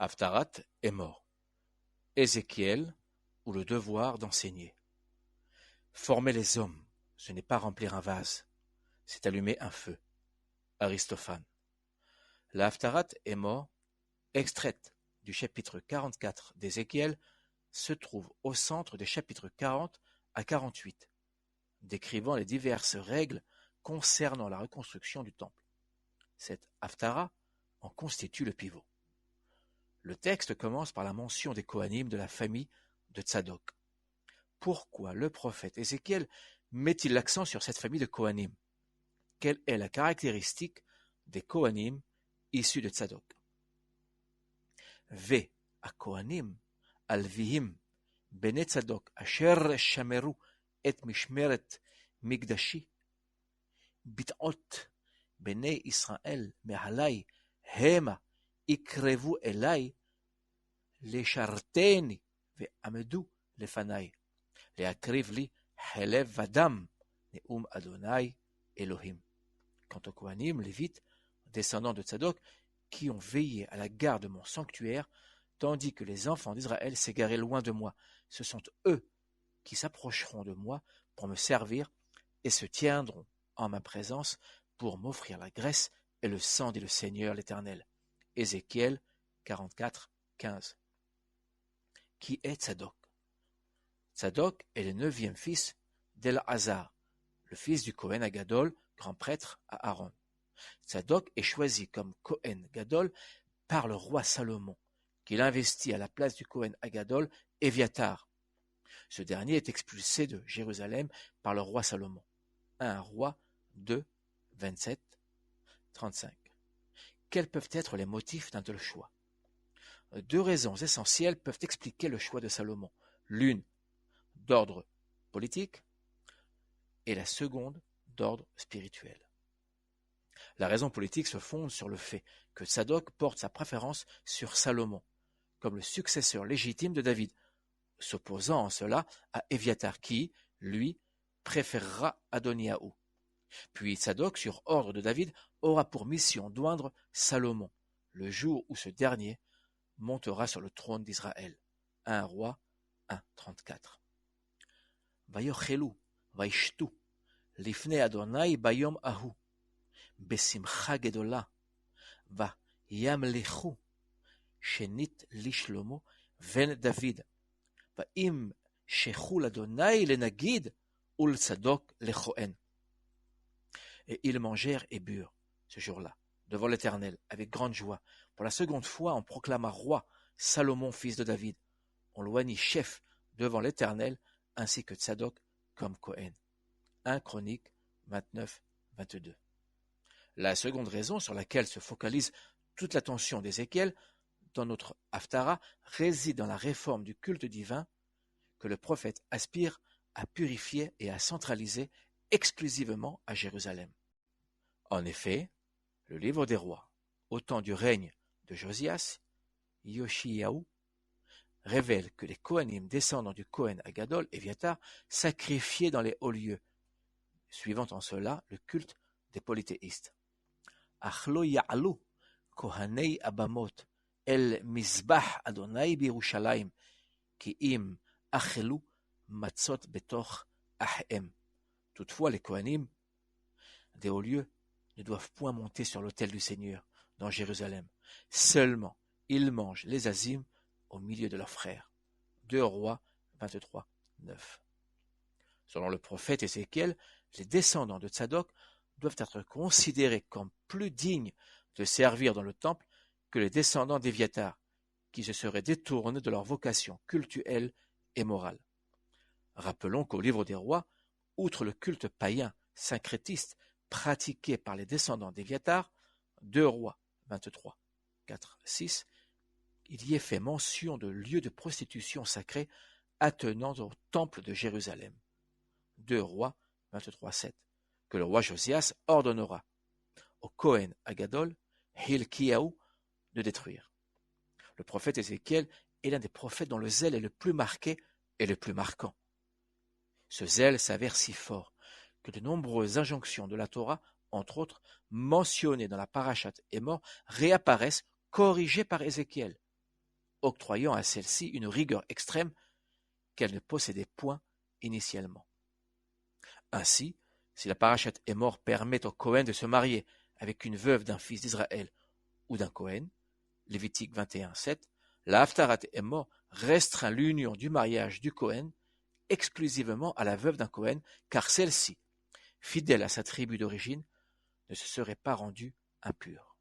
Haftarat est mort. Ézéchiel, ou le devoir d'enseigner. Former les hommes, ce n'est pas remplir un vase, c'est allumer un feu. Aristophane. La Haftarat est mort, extraite du chapitre 44 d'Ézéchiel, se trouve au centre des chapitres 40 à 48, décrivant les diverses règles concernant la reconstruction du temple. Cette Haftara en constitue le pivot. Le texte commence par la mention des Kohanim de la famille de Tzadok. Pourquoi le prophète Ézéchiel met-il l'accent sur cette famille de Kohanim? Quelle est la caractéristique des Kohanim issus de Tzadok? Ve ha-Kohanim al-Vihim bene Tzadok asher shameru et mishmeret migdashi bit'ot bene Israël mehalai hema יקרבו אליי לשרתני ועמדו לפניי להקריב לי חלב ודם נאום אדוני Elohim. Quant aux Kohanim, Lévites, descendants de Tzadok, qui ont veillé à la garde de mon sanctuaire, tandis que les enfants d'Israël s'égaraient loin de moi, ce sont eux qui s'approcheront de moi pour me servir et se tiendront en ma présence pour m'offrir la graisse et le sang, dit le Seigneur l'Éternel. Ézéchiel 44, 15. Qui est Tzadok? Tzadok est le 9e fils d'El-Hazar, le fils du Kohen Agadol, grand prêtre à Aaron. Tzadok est choisi comme Kohen Gadol par le roi Salomon, qu'il investit à la place du Kohen Agadol Éviatar. Ce dernier est expulsé de Jérusalem par le roi Salomon. 1 Roi 2, 27, 35. Quels peuvent être les motifs d'un tel choix? Deux raisons essentielles peuvent expliquer le choix de Salomon. L'une d'ordre politique et la seconde d'ordre spirituel. La raison politique se fonde sur le fait que Tzadok porte sa préférence sur Salomon, comme le successeur légitime de David, s'opposant en cela à Éviatar qui, lui, préférera Adoniaou. Puis Tzadok, sur ordre de David, aura pour mission d'oindre Salomon, le jour où ce dernier montera sur le trône d'Israël. 1 Roi 1, 34. Vayochelu, vaishtu, lifnei Adonai bayom ahu, besimcha gedola, vayamlechu, shenit lishlomo ven David, vaim shechu l'Adonai lenagid, ul Tzadok lechoen. Et ils mangèrent et burent, ce jour-là, devant l'Éternel, avec grande joie. Pour la seconde fois, on proclama roi Salomon, fils de David. On l'oignit chef devant l'Éternel, ainsi que Tzadok comme Kohen. 1 Chroniques 29, 22. La seconde raison sur laquelle se focalise toute l'attention d'Ézéchiel dans notre Haftara réside dans la réforme du culte divin que le prophète aspire à purifier et à centraliser exclusivement à Jérusalem. En effet, le livre des rois, au temps du règne de Josias, Yoshiyahu, révèle que les Kohanim descendants du Kohen Agadol, Éviatar, sacrifiaient dans les hauts lieux, suivant en cela le culte des polythéistes. Achlo ya'alu kohanei abamot el mizbah Adonai b'Yerushalayim ki im achelu matzot betoch ahem. Toutefois, les Kohanim des hauts lieux ne doivent point monter sur l'autel du Seigneur dans Jérusalem. Seulement, ils mangent les azim au milieu de leurs frères. 2 Rois 23, 9. Selon le prophète Ézéchiel, les descendants de Tzadok doivent être considérés comme plus dignes de servir dans le temple que les descendants d'Éviatar, qui se seraient détournés de leur vocation cultuelle et morale. Rappelons qu'au livre des rois, outre le culte païen syncrétiste pratiqué par les descendants d'Éviatar, 2 Rois 23, 4, 6, il y est fait mention de lieux de prostitution sacrés attenant au temple de Jérusalem. 2 Rois 23, 7, que le roi Josias ordonnera au Kohen Agadol, Hilkiyahu, de détruire. Le prophète Ézéchiel est l'un des prophètes dont le zèle est le plus marqué et le plus marquant. Ce zèle s'avère si fort que de nombreuses injonctions de la Torah, entre autres mentionnées dans la Parashat Émor, réapparaissent corrigées par Ézéchiel. octroyant à celle-ci une rigueur extrême qu'elle ne possédait point initialement. Ainsi, si la parashat Emor permet au Cohen de se marier avec une veuve d'un fils d'Israël ou d'un Cohen, Lévitique 21:7, la Haftarat Emor restreint l'union du mariage du Cohen exclusivement à la veuve d'un Cohen, car celle-ci, fidèle à sa tribu d'origine, ne se serait pas rendue impure.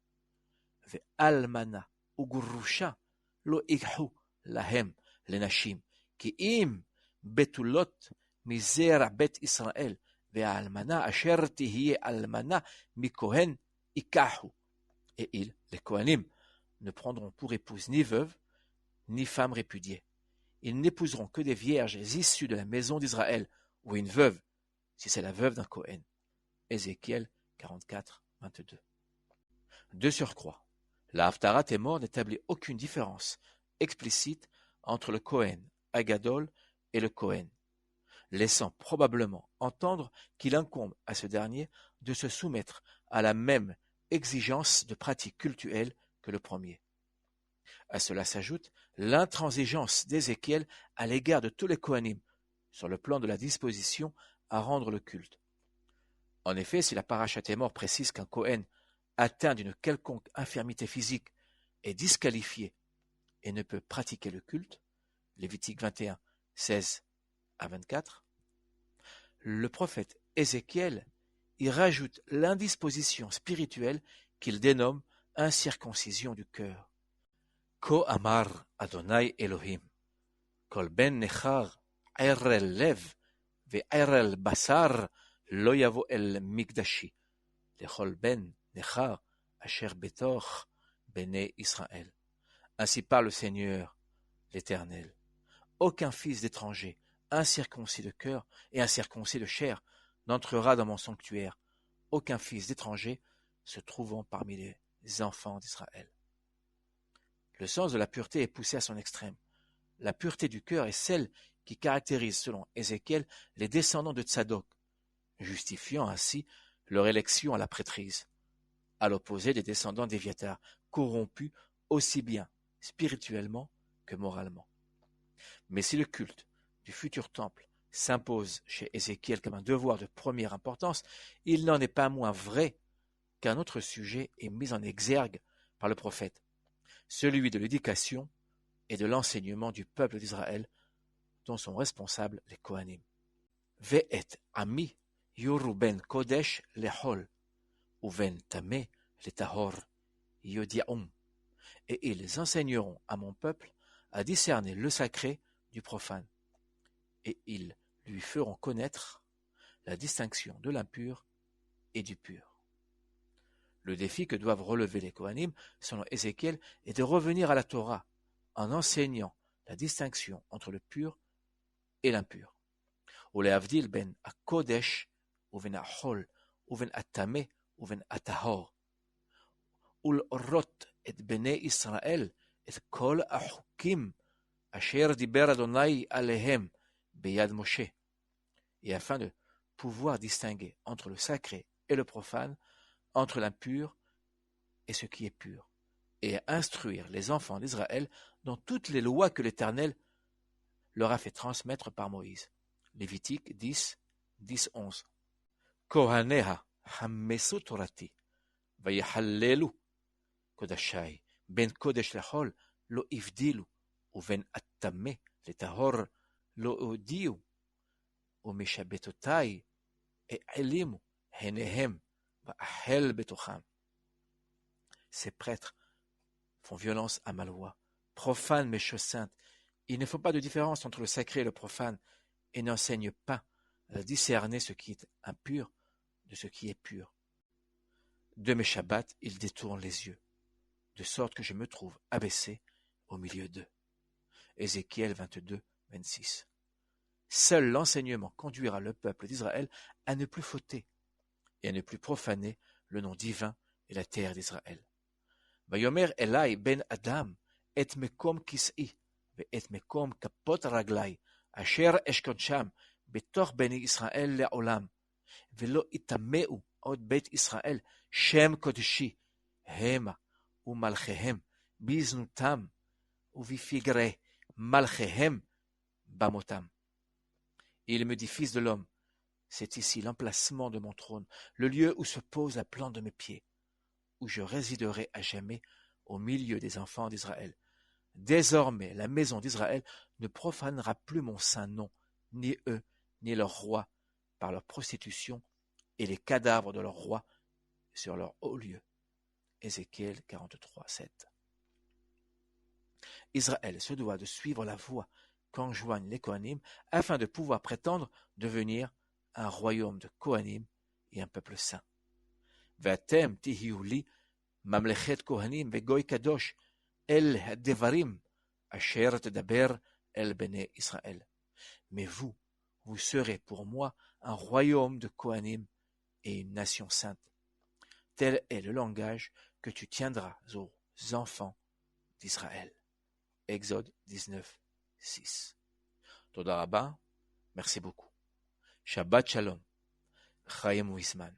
Ve'almana ugurusha lo ikhu lahem lenashim ki im betulot mizera bet Israël ve'almana asher tihye almana mikohen ikahu. Et ils, les Kohanim, ne prendront pour épouse ni veuve, ni femme répudiée. Ils n'épouseront que des vierges issues de la maison d'Israël, ou une veuve, si c'est la veuve d'un Kohen. Ézéchiel 44:22. De surcroît, la Haftarat Emor n'établit aucune différence explicite entre le Kohen Agadol et le Kohen, laissant probablement entendre qu'il incombe à ce dernier de se soumettre à la même exigence de pratique cultuelle que le premier. À cela s'ajoute l'intransigeance d'Ézéchiel à l'égard de tous les Kohanim, sur le plan de la disposition à rendre le culte. En effet, si la parashat Emor précise qu'un Kohen atteint d'une quelconque infirmité physique est disqualifié et ne peut pratiquer le culte, Lévitique 21, 16-24, le prophète Ézéchiel y rajoute l'indisposition spirituelle qu'il dénomme incirconcision du cœur. Ko amar Adonai Elohim, kol ben nechar erel lev ve'erel basar lo yavo el mikdashi, lechol ben nechar asher betoch bene Israël. Ainsi parle le Seigneur, l'Éternel. Aucun fils d'étranger, incirconcis de cœur et incirconcis de chair, n'entrera dans mon sanctuaire. Aucun fils d'étranger se trouvant parmi les enfants d'Israël. Le sens de la pureté est poussé à son extrême. La pureté du cœur est celle qui caractérise, selon Ézéchiel, les descendants de Tsadok, justifiant ainsi leur élection à la prêtrise, à l'opposé des descendants d'Éviatar, corrompus aussi bien spirituellement que moralement. Mais si le culte du futur temple s'impose chez Ézéchiel comme un devoir de première importance, il n'en est pas moins vrai qu'un autre sujet est mis en exergue par le prophète, celui de l'éducation et de l'enseignement du peuple d'Israël, dont sont responsables les Kohanim. Ve'et ami yuru ben kodesh lehol, uven tameh letahor yodiaum. Et ils enseigneront à mon peuple à discerner le sacré du profane, et ils lui feront connaître la distinction de l'impur et du pur. Le défi que doivent relever les Kohanim, selon Ézéchiel, est de revenir à la Torah en enseignant la distinction entre le pur et l'impur. Ulehavdil ben hakodesh uven hachol uven hatameh uven hatahor. ולראות את בני ישראל את כל החוקים אשר דיבר אדוני עליהם ביד משה. Et afin de pouvoir distinguer entre le sacré et le profane, entre l'impur et ce qui est pur, et instruire les enfants d'Israël dans toutes les lois que l'Éternel leur a fait transmettre par Moïse. Lévitique 10, 10-11. Kohaneha hammesu torati, vayihallelu קודשי, בין קודש לחול לא הבדילו, ובין הטמא לטהור לא הודיעו, ומשבתותי העלימו עיניהם ואחל בתוכם. Ces prêtres font violence à ma loi, profanent mes choses saintes. Ils ne font pas de différence entre le sacré et le profane, et n'enseignent pas à discerner ce qui est impur de ce qui est pur. De mes shabbats, ils détournent les yeux, de sorte que je me trouve abaissé au milieu d'eux. Ézéchiel 22, 26. Seul l'enseignement conduira le peuple d'Israël à ne plus fauter et à ne plus profaner le nom divin et la terre d'Israël. Vayomer Elai ben Adam et mekom kis'i ve'et mekom kapot raglai asher eshkon sham betoch beni Israël le'olam ve'lo itameu od bet Israël shem kodeshi hema ומלכיהם בזנותם uvifigre malchehem bamotam. Et il me dit, fils de l'homme, c'est ici l'emplacement de mon trône, le lieu où se pose la plante de mes pieds, où je résiderai à jamais au milieu des enfants d'Israël. Désormais, la maison d'Israël ne profanera plus mon saint nom, ni eux, ni leurs rois, par leur prostitution et les cadavres de leurs rois sur leur haut lieu. Ézéchiel 43, 7. Israël se doit de suivre la voie qu'enjoignent les Kohanim afin de pouvoir prétendre devenir un royaume de Kohanim et un peuple saint. Vatem tihiu li mamlechet Kohanim vegoy kadosh el devarim asher tedaber el bene Israël. Mais vous serez pour moi un royaume de Kohanim et une nation sainte. Tel est le langage que tu tiendras aux enfants d'Israël. Exode 19, 6. Toda Rabba, merci beaucoup. Shabbat Shalom. Chaim Wiesman.